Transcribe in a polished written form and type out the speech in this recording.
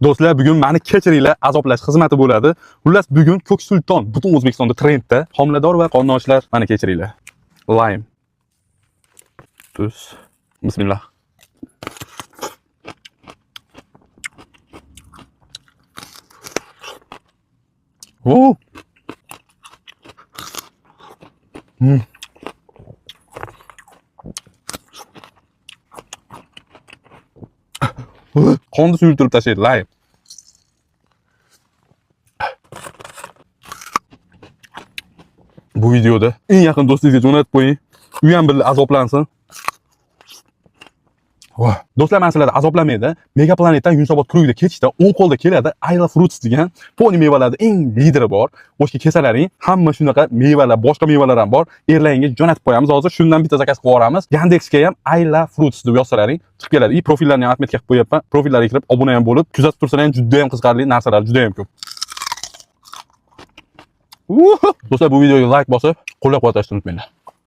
Do'stlar, bugun meni kechiringlar, azoblash xizmati bo'ladi. Xullas, bugun Ko'k Sulton butun O'zbekistonda trendda. Homilador va qondoshlar, meni kechiringlar. Lime. Tuz. Bismillah. Oh. Qonni suyultirib tashlaydi, lime. Bu videoda eng yaqin do'stingizga jo'natib qo'ying. U ham birga azoblansin. Do'stlar, men sizlarni azoblamaydi. Mega Planetdan Yunusobod krugiga ketishda 10 qo'lda keladi Ayla Fruits degan poni mevalarning eng lideri bor. O'shga kelsalaring, hamma shunaqa mevalar, boshqa mevalar ham bor. Erlaringga jo'natib qo'yamiz. Hozir shundan bitta zakaz qilib yuboramiz. Yandexga ham Ayla Fruits deb yozsalaring, chiqib keladi. Profillarni ham atmetga qilib qo'yapman. Profillarga kirib obuna ham bo'lib, kuzatib tursalaring, juda ham qiziqarli narsalar, juda ham ko'p. Do'stlar, bu videoga like bosib, qo'llab-quvvatlashni unutmanglar.